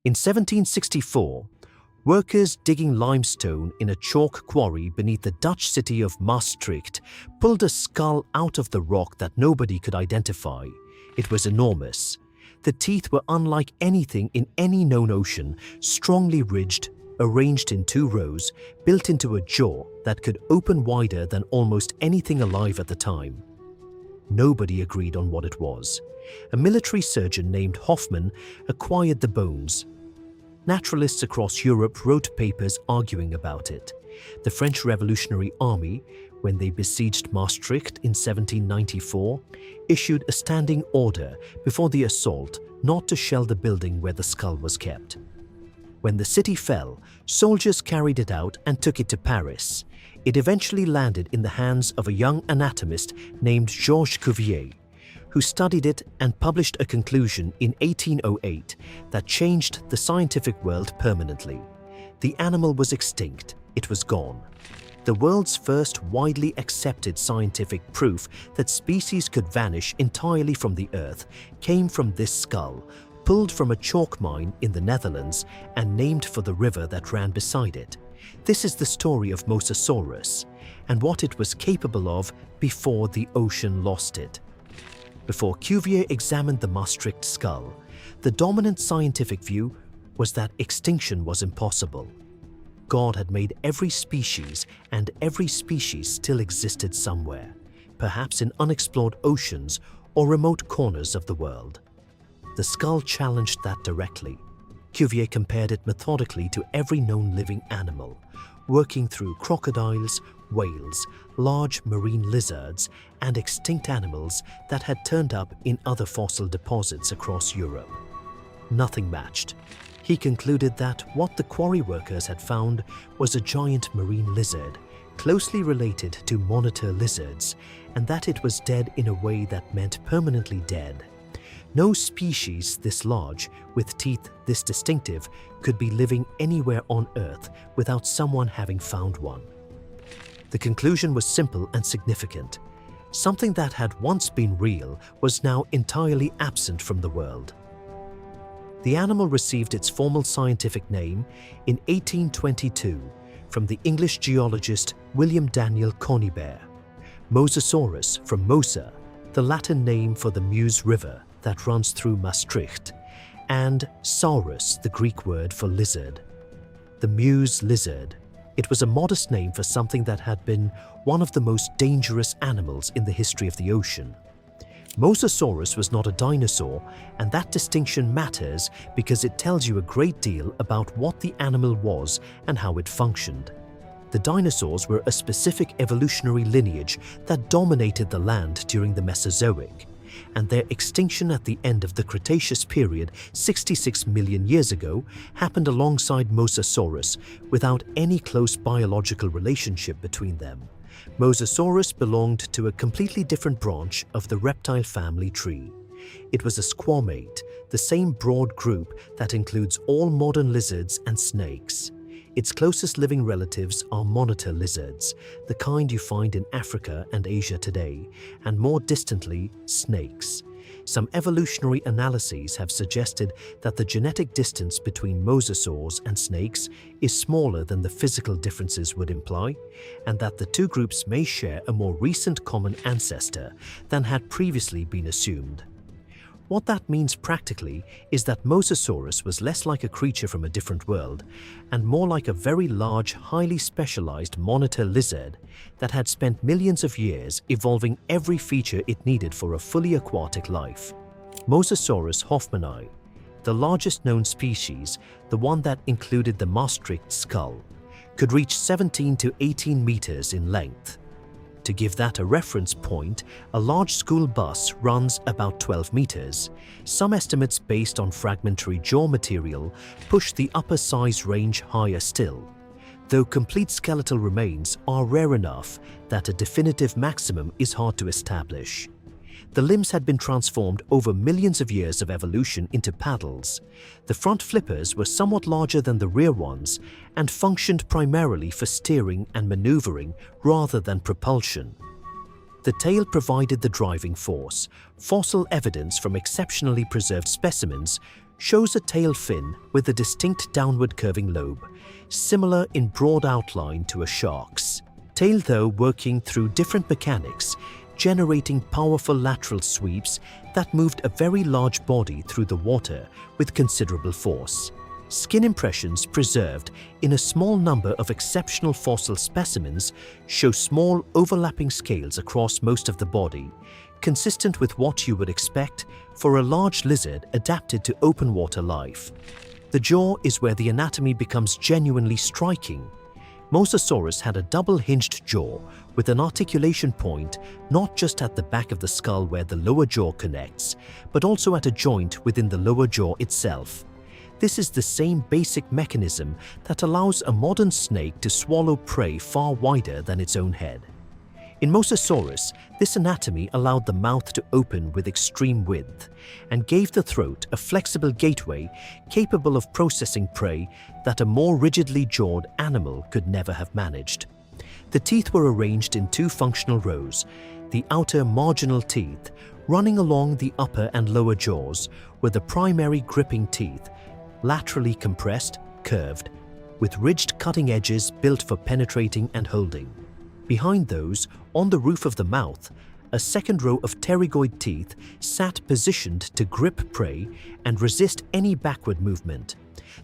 In 1764, workers digging limestone in a chalk quarry beneath the Dutch city of Maastricht pulled a skull out of the rock that nobody could identify. It was enormous. The teeth were unlike anything in any known ocean, strongly ridged, arranged in 2 rows, built into a jaw that could open wider than almost anything alive at the time. Nobody agreed on what it was. A military surgeon named Hoffman acquired the bones. Naturalists across Europe wrote papers arguing about it. The French Revolutionary Army, when they besieged Maastricht in 1794, issued a standing order before the assault not to shell the building where the skull was kept. When the city fell, soldiers carried it out and took it to Paris. It eventually landed in the hands of a young anatomist named Georges Cuvier, who studied it and published a conclusion in 1808 that changed the scientific world permanently. The animal was extinct. It was gone. The world's first widely accepted scientific proof that species could vanish entirely from the Earth came from this skull, pulled from a chalk mine in the Netherlands and named for the river that ran beside it. This is the story of Mosasaurus and what it was capable of before the ocean lost it. Before Cuvier examined the Maastricht skull, the dominant scientific view was that extinction was impossible. God had made every species, and every species still existed somewhere, perhaps in unexplored oceans or remote corners of the world. The skull challenged that directly. Cuvier compared it methodically to every known living animal, working through crocodiles, whales, large marine lizards, and extinct animals that had turned up in other fossil deposits across Europe. Nothing matched. He concluded that what the quarry workers had found was a giant marine lizard, closely related to monitor lizards, and that it was dead in a way that meant permanently dead. No species this large, with teeth this distinctive, could be living anywhere on Earth without someone having found one. The conclusion was simple and significant. Something that had once been real was now entirely absent from the world. The animal received its formal scientific name in 1822 from the English geologist William Daniel Conybeare. Mosasaurus from Mosa, the Latin name for the Meuse River that runs through Maastricht, and saurus, the Greek word for lizard. The Meuse lizard. It was a modest name for something that had been one of the most dangerous animals in the history of the ocean. Mosasaurus was not a dinosaur, and that distinction matters because it tells you a great deal about what the animal was and how it functioned. The dinosaurs were a specific evolutionary lineage that dominated the land during the Mesozoic, and their extinction at the end of the Cretaceous period 66 million years ago happened alongside Mosasaurus without any close biological relationship between them. Mosasaurus belonged to a completely different branch of the reptile family tree. It was a squamate, the same broad group that includes all modern lizards and snakes. Its closest living relatives are monitor lizards, the kind you find in Africa and Asia today, and more distantly, snakes. Some evolutionary analyses have suggested that the genetic distance between mosasaurs and snakes is smaller than the physical differences would imply, and that the two groups may share a more recent common ancestor than had previously been assumed. What that means practically is that Mosasaurus was less like a creature from a different world and more like a very large, highly specialized monitor lizard that had spent millions of years evolving every feature it needed for a fully aquatic life. Mosasaurus hoffmanni, the largest known species, the one that included the Maastricht skull, could reach 17 to 18 meters in length. To give that a reference point, a large school bus runs about 12 meters. Some estimates based on fragmentary jaw material push the upper size range higher still, though complete skeletal remains are rare enough that a definitive maximum is hard to establish. The limbs had been transformed over millions of years of evolution into paddles. The front flippers were somewhat larger than the rear ones and functioned primarily for steering and maneuvering rather than propulsion. The tail provided the driving force. Fossil evidence from exceptionally preserved specimens shows a tail fin with a distinct downward curving lobe, similar in broad outline to a shark's. Tail though working through different mechanics, generating powerful lateral sweeps that moved a very large body through the water with considerable force. Skin impressions preserved in a small number of exceptional fossil specimens show small overlapping scales across most of the body, consistent with what you would expect for a large lizard adapted to open water life. The jaw is where the anatomy becomes genuinely striking. Mosasaurus had a double-hinged jaw with an articulation point not just at the back of the skull where the lower jaw connects, but also at a joint within the lower jaw itself. This is the same basic mechanism that allows a modern snake to swallow prey far wider than its own head. In Mosasaurus, this anatomy allowed the mouth to open with extreme width and gave the throat a flexible gateway capable of processing prey that a more rigidly jawed animal could never have managed. The teeth were arranged in two functional rows. The outer marginal teeth, running along the upper and lower jaws, were the primary gripping teeth, laterally compressed, curved, with ridged cutting edges built for penetrating and holding. Behind those, on the roof of the mouth, a second row of pterygoid teeth sat positioned to grip prey and resist any backward movement.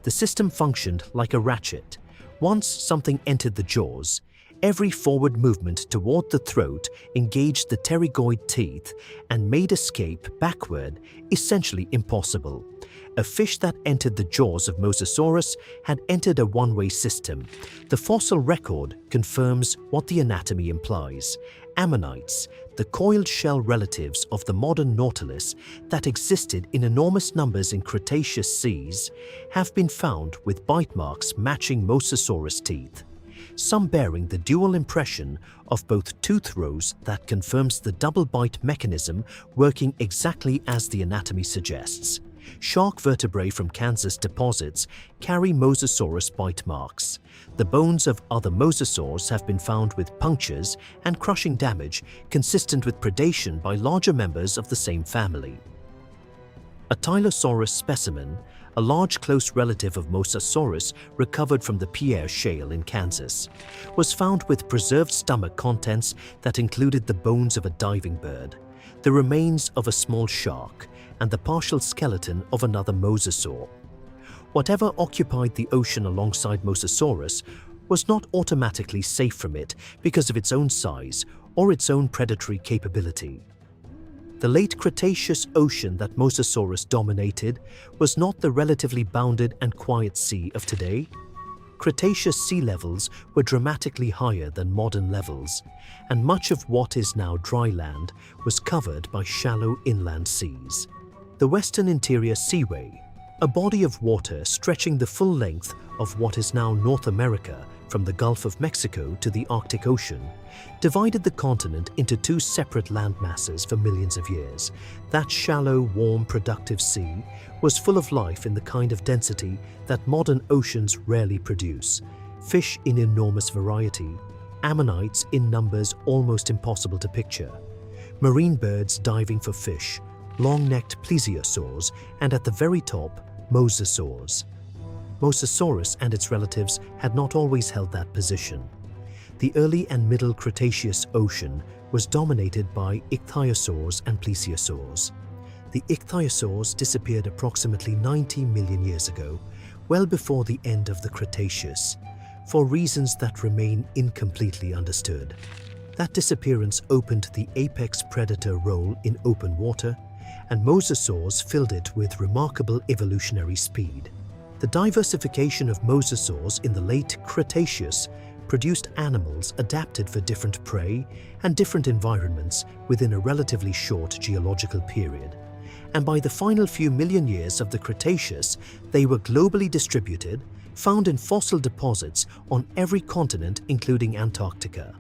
The system functioned like a ratchet. Once something entered the jaws, every forward movement toward the throat engaged the pterygoid teeth and made escape backward essentially impossible. A fish that entered the jaws of Mosasaurus had entered a one-way system. The fossil record confirms what the anatomy implies. Ammonites, the coiled shell relatives of the modern nautilus that existed in enormous numbers in Cretaceous seas, have been found with bite marks matching Mosasaurus teeth, some bearing the dual impression of both tooth rows that confirms the double bite mechanism working exactly as the anatomy suggests. Shark vertebrae from Kansas deposits carry Mosasaurus bite marks. The bones of other mosasaurs have been found with punctures and crushing damage consistent with predation by larger members of the same family. A Tylosaurus specimen, a large close relative of Mosasaurus recovered from the Pierre Shale in Kansas, was found with preserved stomach contents that included the bones of a diving bird, the remains of a small shark, and the partial skeleton of another mosasaur. Whatever occupied the ocean alongside Mosasaurus was not automatically safe from it because of its own size or its own predatory capability. The late Cretaceous ocean that Mosasaurus dominated was not the relatively bounded and quiet sea of today. Cretaceous sea levels were dramatically higher than modern levels, and much of what is now dry land was covered by shallow inland seas. The Western Interior Seaway, a body of water stretching the full length of what is now North America from the Gulf of Mexico to the Arctic Ocean, divided the continent into two separate land masses for millions of years. That shallow, warm, productive sea was full of life in the kind of density that modern oceans rarely produce. Fish in enormous variety, ammonites in numbers almost impossible to picture, marine birds diving for fish, long-necked plesiosaurs, and at the very top, mosasaurs. Mosasaurus and its relatives had not always held that position. The early and middle Cretaceous ocean was dominated by ichthyosaurs and plesiosaurs. The ichthyosaurs disappeared approximately 90 million years ago, well before the end of the Cretaceous, for reasons that remain incompletely understood. That disappearance opened the apex predator role in open water, and mosasaurs filled it with remarkable evolutionary speed. The diversification of mosasaurs in the late Cretaceous produced animals adapted for different prey and different environments within a relatively short geological period. And by the final few million years of the Cretaceous, they were globally distributed, found in fossil deposits on every continent including Antarctica.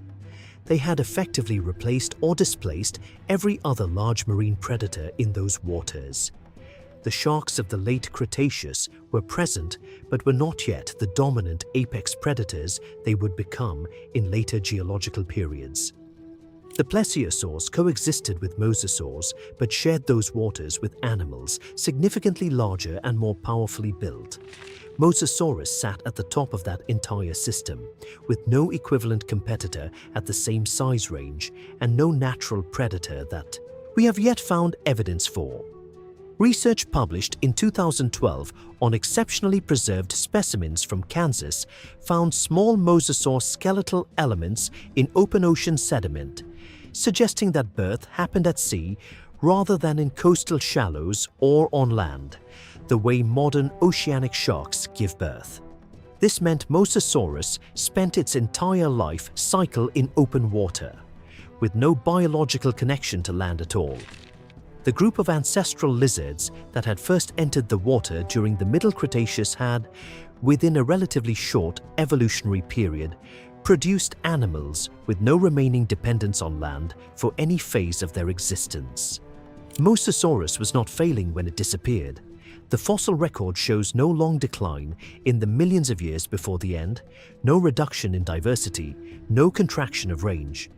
They had effectively replaced or displaced every other large marine predator in those waters. The sharks of the late Cretaceous were present but were not yet the dominant apex predators they would become in later geological periods. The plesiosaurs coexisted with mosasaurs but shared those waters with animals significantly larger and more powerfully built. Mosasaurus sat at the top of that entire system, with no equivalent competitor at the same size range and no natural predator that we have yet found evidence for. Research published in 2012 on exceptionally preserved specimens from Kansas found small mosasaur skeletal elements in open ocean sediment, suggesting that birth happened at sea rather than in coastal shallows or on land, the way modern oceanic sharks give birth. This meant Mosasaurus spent its entire life cycle in open water, with no biological connection to land at all. The group of ancestral lizards that had first entered the water during the Middle Cretaceous had, within a relatively short evolutionary period, produced animals with no remaining dependence on land for any phase of their existence. Mosasaurus was not failing when it disappeared. The fossil record shows no long decline in the millions of years before the end, no reduction in diversity, no contraction of range.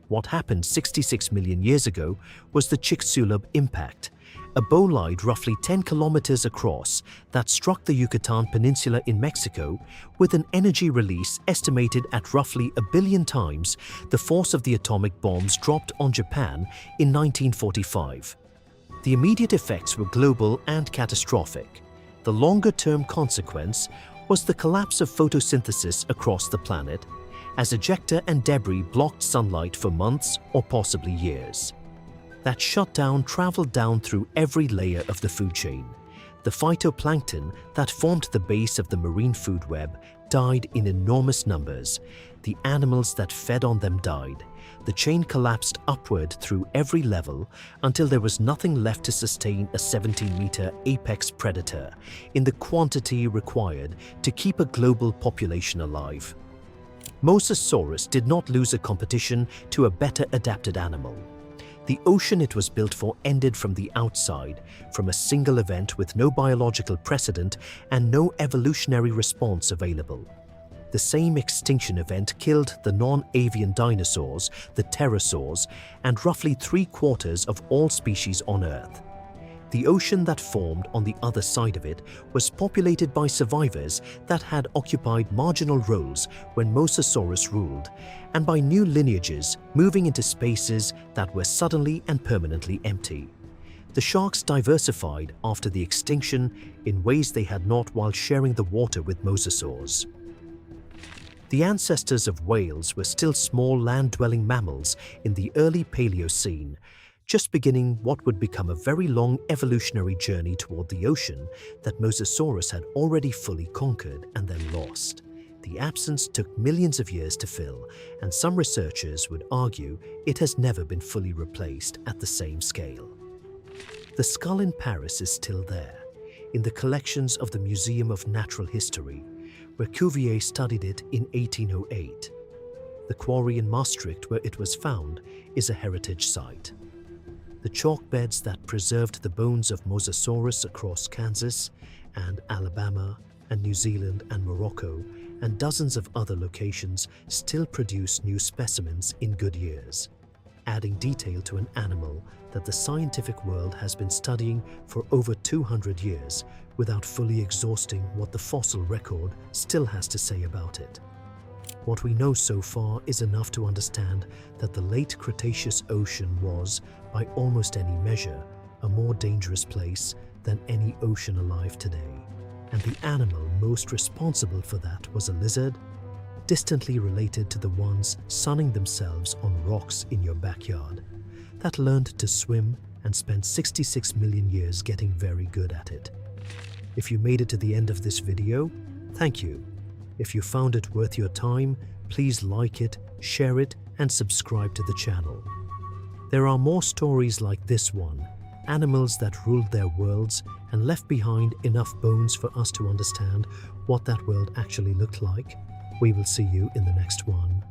What happened 66 million years ago was the Chicxulub impact, a bolide roughly 10 kilometers across that struck the Yucatan Peninsula in Mexico with an energy release estimated at roughly 1 billion times the force of the atomic bombs dropped on Japan in 1945. The immediate effects were global and catastrophic. The longer-term consequence was the collapse of photosynthesis across the planet, as ejecta and debris blocked sunlight for months or possibly years. That shutdown traveled down through every layer of the food chain. The phytoplankton that formed the base of the marine food web died in enormous numbers. The animals that fed on them died. The chain collapsed upward through every level until there was nothing left to sustain a 17-meter apex predator in the quantity required to keep a global population alive. Mosasaurus did not lose a competition to a better adapted animal. The ocean it was built for ended from the outside, from a single event with no biological precedent and no evolutionary response available. The same extinction event killed the non-avian dinosaurs, the pterosaurs, and roughly 3/4 of all species on Earth. The ocean that formed on the other side of it was populated by survivors that had occupied marginal roles when Mosasaurus ruled, and by new lineages moving into spaces that were suddenly and permanently empty. The sharks diversified after the extinction in ways they had not while sharing the water with mosasaurs. The ancestors of whales were still small land-dwelling mammals in the early Paleocene, just beginning what would become a very long evolutionary journey toward the ocean that Mosasaurus had already fully conquered and then lost. The absence took millions of years to fill, and some researchers would argue it has never been fully replaced at the same scale. The skull in Paris is still there, in the collections of the Museum of Natural History, where Cuvier studied it in 1808. The quarry in Maastricht where it was found is a heritage site. The chalk beds that preserved the bones of Mosasaurus across Kansas and Alabama and New Zealand and Morocco and dozens of other locations still produce new specimens in good years, adding detail to an animal that the scientific world has been studying for over 200 years without fully exhausting what the fossil record still has to say about it. What we know so far is enough to understand that the late Cretaceous ocean was, by almost any measure, a more dangerous place than any ocean alive today. And the animal most responsible for that was a lizard, distantly related to the ones sunning themselves on rocks in your backyard, that learned to swim and spent 66 million years getting very good at it. If you made it to the end of this video, thank you. If you found it worth your time, please like it, share it, and subscribe to the channel. There are more stories like this one, animals that ruled their worlds and left behind enough bones for us to understand what that world actually looked like. We will see you in the next one.